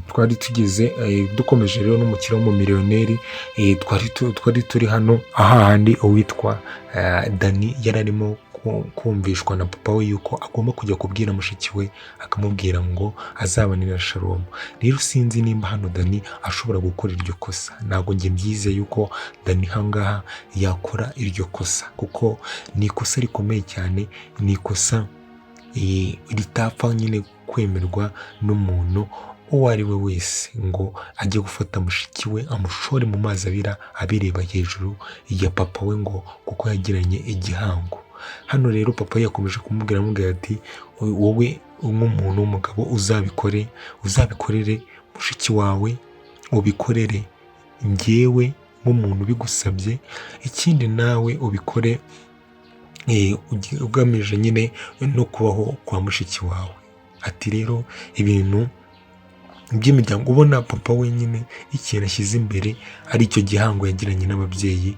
twari tugeze dukomeje rero n'umukino w'umumiliyoneri, twari turi hano ahandi uwitwa Dani yari arimo kumvishwa na papa we yuko agomba kujya kubwira mushiki we akamubwira ngo azabanira Sharomu. Rero sinzi nimba hano Dani ashobora gukora iryo kosa, ntabwo njye mbyizeye yuko Dani ahangaha yakora iryo kosa, kuko ni ikosa rikomeye cyane, ni ikosa ritapfa nyine kwemerwa n'umuntu uwo ari we wese ngo ajye gufata mushiki we amushore mu mazi abira abireba hejuru ya papa we ngo kuko yagiranye igihango. Hano rero papa yakomeje kumubwira ati wowe nk'umuntu w'umugabo uzabikorere mushiki wawe, ubikorere njyewe nk'umuntu bigusabye, ikindi nawe ubikore ugamije nyine no kubaho kwa mushiki wawe. Ati rero ibintu by'imiryango, ubona papa wenyine ikintu ashyize imbere ari icyo gihango yagiranye n'ababyeyi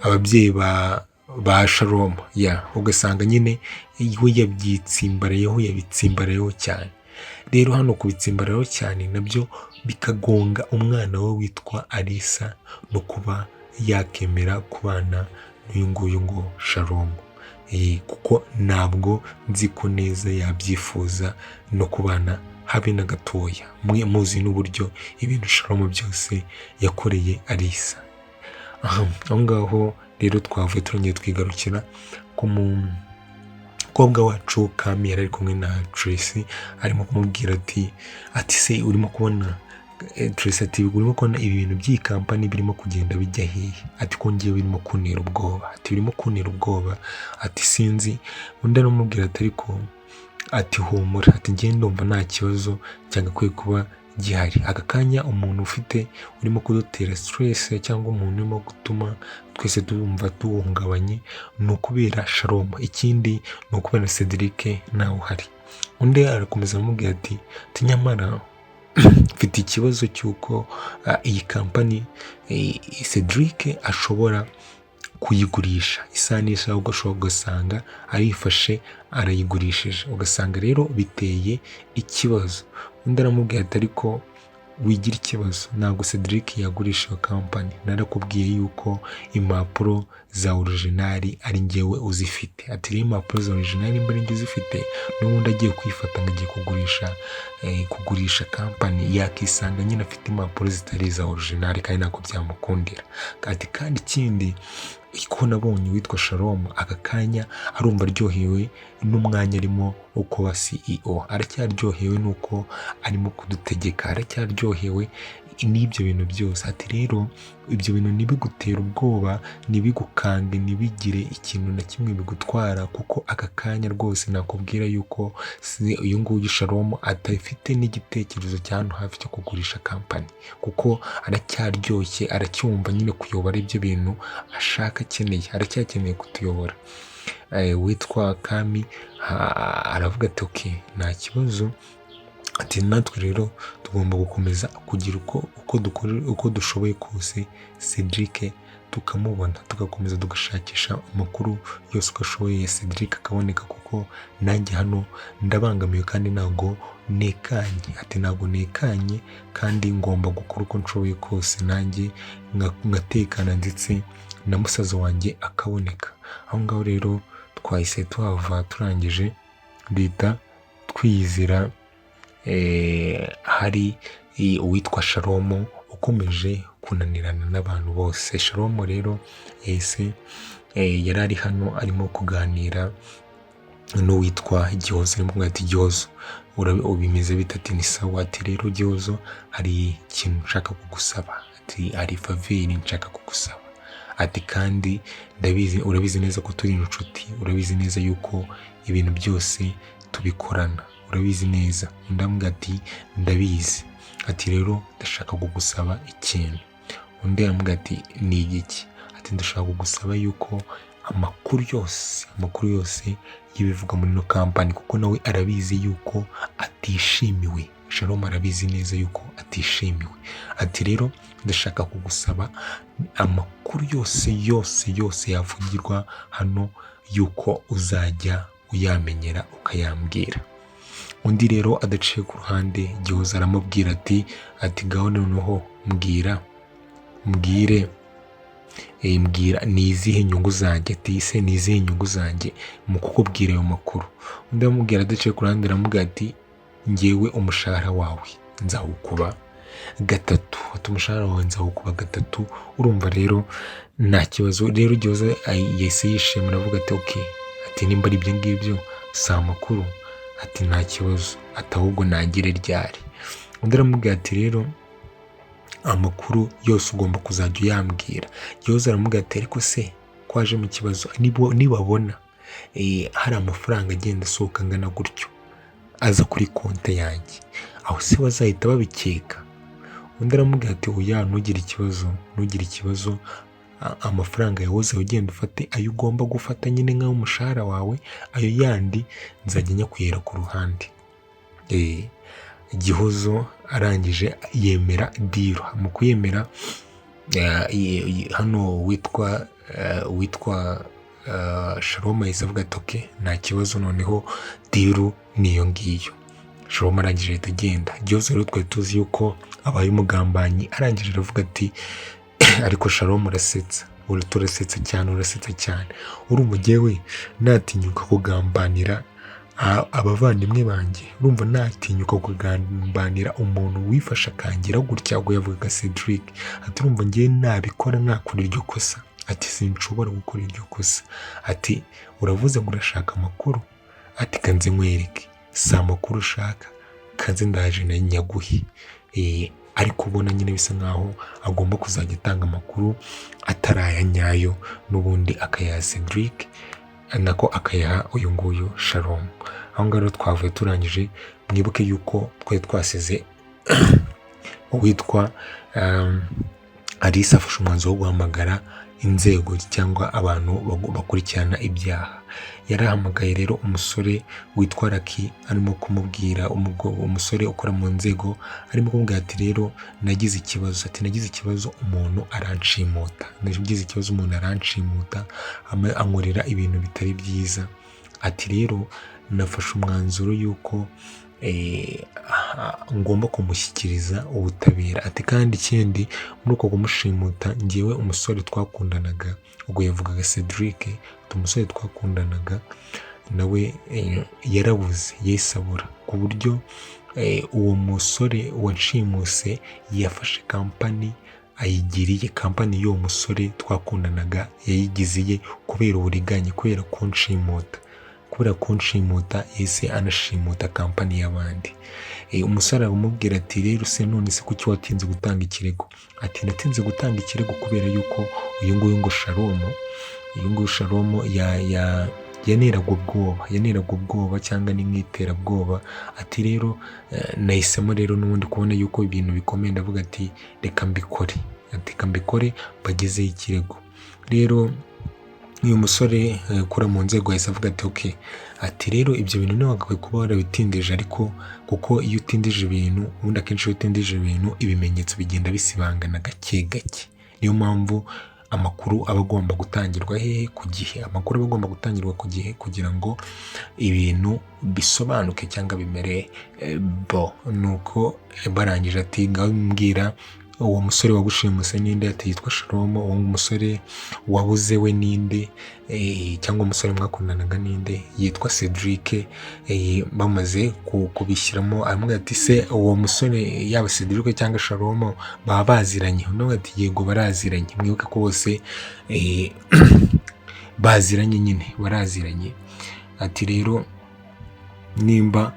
ababyeyi ba Sharomu, ugasanga nyine we yabitsimbarayeho cyane. Rero hano kubitsimbarayeho cyane nabyo bikagonga umwana we witwa Alisa no kuba yakemera kubana n'uyu nguyu ngo Sharomu, kuko ntabwo nzi ko neza yabyifuza no kubana habe na gatoya. Muzi n'uburyo ibintu Sharomu byose yakoreye Alisa. Aho ngaho rero twavuye turongeye twigarukira ku mukobwa wacu Kami yari ari kumwe na Tracy, arimo kumubwira ati se urimo kubona Tracy, ati urimo kubona ibintu by'iyi kampani birimo kugenda bijya hehe? Ati ko ngiye birimo kuntera ubwoba, ati sinzi. Undi aramubwira ati ariko ati humura, ati njye ndumva nta kibazo cyagakwiye kuba gihari. Aka kanya umuntu urimo kudutera stress cyangwa umuntu urimo gutuma twese tumva duhungabanye ni ukubera Sharomu, ikindi ni ukubera Cedric nawe uhari. Undi arakomeza amubwira ati nyamara mfite ikibazo cy'uko iyi kampani Cedric ashobora kuyigurisha isanisha, ugasanga arifashe arayigurishije, ugasanga rero biteye ikibazo. Undi aramubwira ati ariko wigira ikibazo, ntabwo Cedric yagurisha iyo kampani, narakubwiye yuko impapuro za originali ari njyewe uzifite. Ati rero impapuro za originali mba njye uzifite, n'ubundi agiye kwifata ngo agiye kugurisha kampani, yakisanga nyine afite impapuro zitari za originali kandi ntabwo byamukundira. Ati kandi ikindi ko nabonye witwa Sharomu aka kanya arumva aryohewe n'umwanya arimo wo kuba CEO, aracyaryohewe n'uko arimo kudutegeka, aracyaryohewe n'ibyo bintu byose. Ati rero ibyo bintu ntibigutere ubwoba, ntibigukange, ntibigire ikintu na kimwe bigutwara, kuko aka kanya rwose nakubwira yuko uyu nguyu Sharomu atafite n'igitekerezo cya hano hafi cyo kugurisha kampani, kuko aracyaryoshye, aracyumva nyine kuyobora ibyo bintu ashaka, aracyakeneye kutuyobora. Witwa Kami aravuga ati okay, nta kibazo. Ati natwe rero tugomba gukomeza kugira uko dushoboye kose Cedric tukamubona, tugakomeza tugashakisha amakuru yose uko ashoboye ya Cedric akaboneka, kuko nanjye hano ndabangamiwe kandi ntabwo nekanye. Ati ntabwo nekanye kandi ngomba gukora uko nshoboye kose nanjye ngatekana, ndetse na musaza wanjye akaboneka. Aho ngaho rero twahise tuhava turangije leta twiyizira hari uwitwa Sharomu ukomeje kunanirana n'abantu bose. Sharomu rero yari ari hano arimo kuganira n'uwitwa Gihozo, arimo kumubwira ati Gihozo ubimeze bite? Ati ni sawa. Ati rero Gihozo hari ikintu nshaka kugusaba, ati hari faveri nshaka kugusaba. Ati kandi urabizi neza ko turi inshuti, urabizi neza yuko ibintu byose tubikorana, urabizi neza. Undi aramubwira ati ndabizi. Ati rero ndashaka kugusaba ikintu. Undi aramubwira ati ni igiki? Ati ndashaka kugusaba yuko amakuru yose y'ibivugwa muri ino kampani, kuko nawe arabizi yuko atishimiwe. Sharomu arabizi neza yuko atishimiwe. Ati rero ndashaka kugusaba amakuru yose yavugirwa hano yuko uzajya uyamenyera ukayambwira. Undi rero adaciye ku ruhande Gihozo aramubwira ati ngaho noneho mbwira ni izihe nyungu zanjye, ati ese ni izihe nyungu zanjye mu kukubwira ayo makuru. Undi aramubwira adaciye ku ruhande aramubwira ati ngewe umushahara wawe nzawukuba 3, ati umushahara wawe nzawukuba 3. Urumva rero nta kibazo. Rero Gihozo yahise yishima aravuga ati okay, ati nimba ari ibyo ngibyo si amakuru, ati nta kibazo, ati ahubwo nagire ryari. Undi aramubwira ati rero amakuru yose ugomba kuzajya uyambwira. Gihozo aramubwira ati ariko se kwaje mu kibazo nibabona hari amafaranga agenda asohoka angana gutyo aza kuri konti yanjye, aho se bazahita babikeka? Undi aramubwira ati oya, ntugire ikibazo, amafaranga yahoze ugenda ufate ayo ugomba gufata nyine nk'aho umushahara wawe, ayo yandi nzajya nyakuyera ku ruhande. Gihozo arangije yemera diro. Mu kuyemera hano witwa Shalom yahise avuga ati okay, nta kibazo, noneho diro niyo ngiyo. Shalom arangije ahita agenda. Gihozo rero twari tuzi yuko abaye umugambanyi, arangije aravuga ati ariko Shalom urasetsa cyane, urumva jyewe natinyuka kugambanira abavandimwe banjye, urumva natinyuka kugambanira umuntu wifasha akangira gutya, ubwo yavugaga Cedric, ati urumva njyewe nabikora nakora iryo kosa, ati sinshobora gukora iryo kosa, ati uravuze ngo urashaka amakuru, ati kanze nkwereke, si amakuru ushaka, kanze ndaje na nyaguhe. Ariko ubona nyine bisa nkaho agomba kuzajya atanga amakuru atari aya nyayo, n'ubundi akayaha Cedric nako akayaha uyu nguyu Shalom. Aho ngaho rero twavuye turangije. Mwibuke yuko twari twasize uwitwa Alisa afashe umwanzuro wo guhamagara inzego cyangwa abantu bakurikirana ibyaha. Yarahamagaye rero umusore witwa Lucky, arimo kumubwira umusore ukora mu nzego, arimo kumubwira ati rero nagize ikibazo, umuntu aranshimuta, ankorera ibintu bitari byiza. Ati rero nafashe umwanzuro yuko ngomba kumushyikiriza ubutabera. Ati kandi ikindi muri uko kumushimuta, ngewe umusore twakundanaga, ubwo yavugaga Cedric, umusore twakundanaga nawe yarabuze, yesabura, ku buryo uwo musore wanshimuse yafashe kampani ayigiriye, kampani y'uwo musore twakundanaga yayigiziye kubera uburiganya, kubera kunshimuta yese anashimuta kampani y'abandi. Umusore aramubwira ati rero se none se kuki watinze gutanga ikirego? Ati natinze gutanga ikirego kubera yuko uyu nguyu Shalom yaneraga ubwoba cyangwa ni nk'iterabwoba. Ati rero nahisemo rero n'ubundi kubona yuko ibintu bikomeye, ndavuga ati reka mbikore bagezeho ikirego. Rero uyu musore ukora mu nzego yahise avuga ati okay, ati rero ibyo bintu ntiwagakwiye kuba warabitindije, ariko kuko iyo utindije ibintu, ubundi akenshi iyo utindije ibintu ibimenyetso bigenda bisibangana gake gake. Niyo mpamvu amakuru aba agomba gutangirwa ku gihe, kugira ngo ibintu bisobanuke cyangwa bimere nuko barangije ati ngaho mbwira uwo musore wagushimuse ninde? Ati yitwa Shalom. Uwo musore wabuze we ninde? Cyangwa umusore mwakundanaga ninde? Yitwa Cedric. Bamaze kubishyiramo aramubwira ati se uwo musore yaba Cedric cyangwa Shalom baba baziranye? Undi ati yego baraziranye. Mwibuke ko bose baraziranye. Ati rero nimba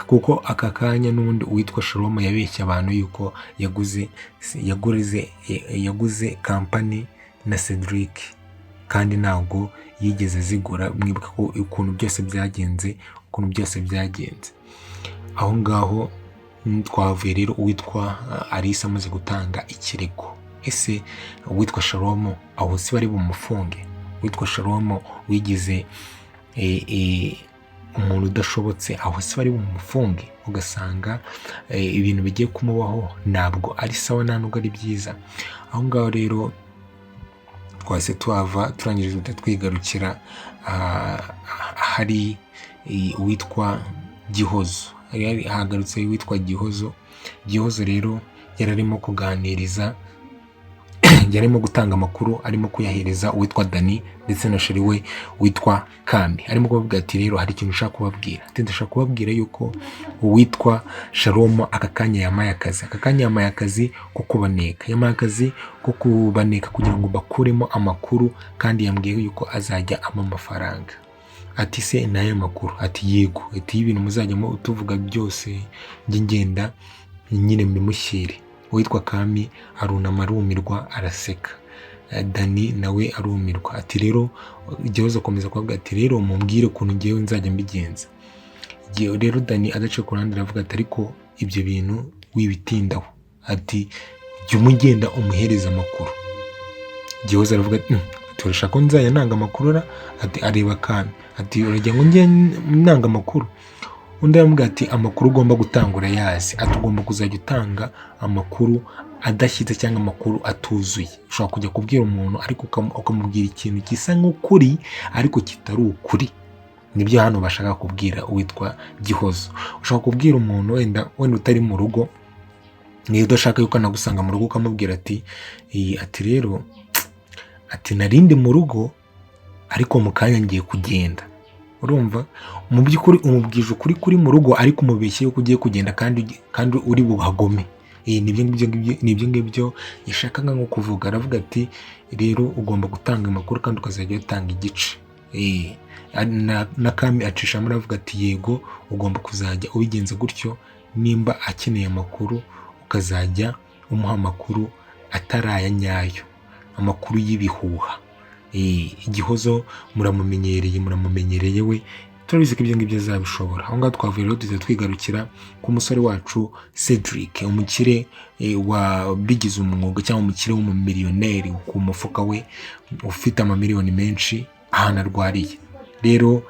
kuko aka kanya n'ubundi uwitwa Shalom yabeshya abantu yuko yaguze kampani na Cedric, kandi ntabwo yigeze zigura. Mwibuka ko ukuntu byose byagenze. Aho ngaho twavuye rero uwitwa Alisa amaze gutanga ikirego. Ese uwitwa Shalom aho si bari bumufunge? Uwitwa Shalom wigize umuntu udashobotse, aho si bari bumufunge? Ugasanga ibintu bigiye kumubaho ntabwo ari sawa, nta nubwo ari byiza. Aho ngaho rero twahise tuhava turangije duhita twigarukira hari uwitwa Gihozo. Hagarutse uwitwa Gihozo rero yari arimo kuganiriza yarimo gutanga amakuru, arimo kuyahereza uwitwa Dani ndetse na sheri we witwa Kami. Arimo kuvuga ati rero hari ikintu ushaka kubabwira, ndashaka kubabwira yuko uwitwa Shalom aka kanya yamaye akazi ko kubaneka, yamaye akazi ko kubaneka kugira ngo bakuremo amakuru, kandi yambwiye yuko azajya ama amafaranga. Ati se nayo makuru? Ati yego, ati ibintu muzajyamo utuvuga byose njye ngenda nyine mbimushyire. Uwitwa Kami arunama arumirwa araseka, Dani nawe arumirwa. Ati rero Gihozo akomeza kuvuga ati rero mumbwire ukuntu ngewe nzajya mbigenza. Rero Dani adace ku ruhande aravuga ati ariko ibyo bintu wibitindaho, ati jya umugenda umuhereza amakuru. Gihozo aravuga ati turashaka ko nzajya nanga amakuru. Ati areba Kami ati urajya ngo njye nanga amakuru? Undi aramubwira ati amakuru ugomba gutanga urayazi, ati ugomba kuzajya utanga amakuru adashyitse cyangwa amakuru atuzuye. Ushobora kujya kubwira umuntu ariko ukamubwira ikintu gisa nk'ukuri ariko kitari ukuri. Nibyo hano bashaka kubwira uwitwa Gihozo. Ushobora kubwira umuntu wenda utari mu rugo, niyo udashaka yuko anagusanga mu rugo, ukamubwira ati rero ati narindi mu rugo ariko mu kanya ngiye kugenda. Urumva, mu by'ukuri umubwije ukuri kuri mu rugo ariko umubeshye yuko ugiye kugenda kandi uri buhagome. Nibyo ngibyo yashakaga nko kuvuga. Aravuga ati rero ugomba gutanga amakuru kandi ukazajya utanga igice. Na Kami acishamo aravuga ati yego ugomba kuzajya ubigenza gutyo, nimba akeneye amakuru ukazajya umuha amakuru ataraya nyayo, amakuru y'ibihuha. Gihozo muramumenyereye we, turabizi ko ibyo ngibyo azabishobora. Aho ngaho twavuye rero duhita twigarukira ku musore wacu Cedric, umukire wabigize umwuga cyangwa umukire w'umumiliyoneri ku mufuka we ufite amamiliyoni menshi ahantu arwariye. Rero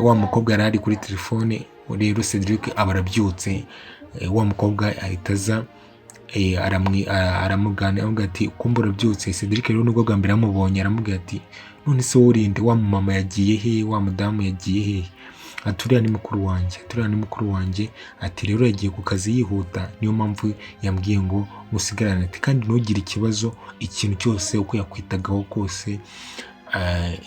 wa mukobwa yari ari kuri telefone, rero Cedric aba arabyutse, wa mukobwa ahita aza aramugana avuga ati kumbura byutse. Cedric rero nubwo bwa mbere amubonye aramubwira ati none se urinde, wa mama yagiye he, wa mudamu yagiye he? Ati uriya ni mukuru wanjye, ati rero yagiye ku kazi yihuta, niyo mpamvu yambwiye ngo musigarane, ati kandi ntugire ikibazo, ikintu cyose uko yakwitagaho kose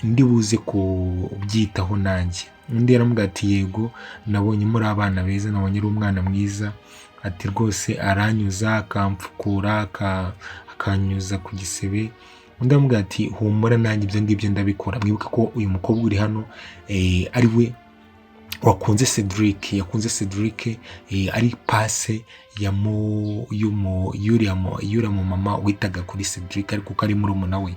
ndi buze kubyitaho nanjye. Undi yaramubwira ati yego nabonye muri abana beza, nabonye ari umwana mwiza, ati rwose aranyuza akampfukura akanyuza ku gisebe. Undi aramubwira ati humura nanjye ibyo ngibyo ndabikora. Mwibuke ko uyu mukobwa uri hano ari we wakunze Cedric, ari pase yuriya mu mama witaga kuri Cedric ariko uko ari murumuna we.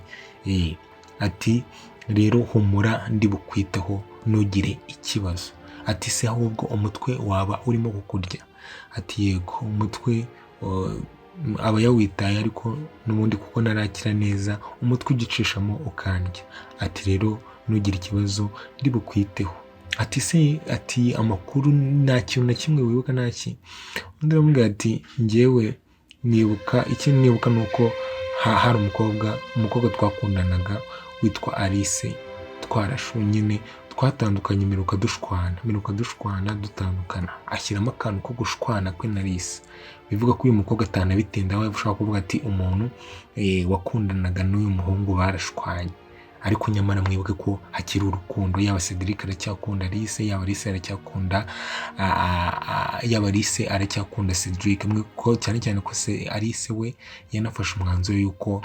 Ati rero humura ndi bukwiteho ntugire ikibazo. Ati se ahubwo umutwe waba urimo kukurya? Ati yego umutwe aba yawitaye ariko n'ubundi kuko narakira neza umutwe ugicishamo ukandya. Ati rero ntugire ikibazo ndi bukwiteho. Ati se ati amakuru nta kintu na kimwe wibuka? Ntaki. Undi aramubwira ati njyewe nibuka nuko hari umukobwa twakundanaga witwa Alice, nyine twatandukanye miruka dushwana dutandukana. Ashyiramo akantu ko gushwana kwe na Alice, bivuga ko uyu mukobwa atanabitinda. We ushobora kuvuga ati umuntu wakundanaga n'uyu muhungu barashwanye, ariko nyamara mwibuke ko hakiri urukundo. Yaba Cedric aracyakunda Alice, yaba Alice aracyakunda Cedric. Ko cyane ko Alice we yanafashe umwanzuro yuko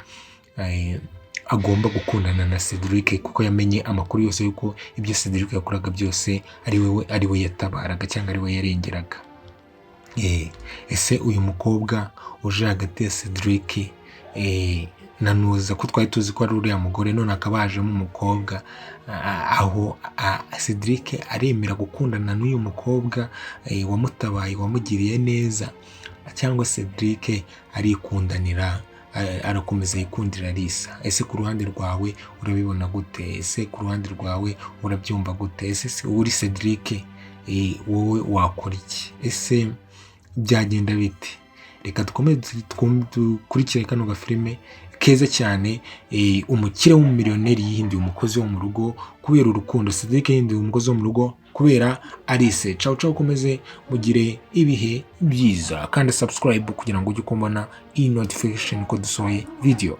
agomba gukundana na Cedric kuko yamenye amakuru yose yuko ibyo Cedric yakoraga byose ari we yatabaraga cyangwa ari we yarengeraga. Ese uyu mukobwa uje hagati ya Cedric nanuza ko twari tuzi ko ari uriya mugore, none akaba hajemo umukobwa, aho Cedric aremera gukundana n'uyu mukobwa wamutabaye, wamugiriye neza, cyangwa Cedric arikundanira arakomeza yikundira Lisa? Ese ku ruhande rwawe urabibona gute? Ese ku ruhande rwawe urabyumva gute? Ese uri Cedric wowe wakora iki? Ese byagenda bite? Reka dukomeze dukurikire kano gafilime keza cyane, umukire w'umumiliyoneri yihinduye umukozi wo mu rugo kubera urukundo, Cedric yihinduye umukozi wo mu rugo kubera Alice. Ciao ciao, komeze mugire ibihe byiza kandi subscribe kugira ngo ujye kubona iyi notification ko dusohoye video.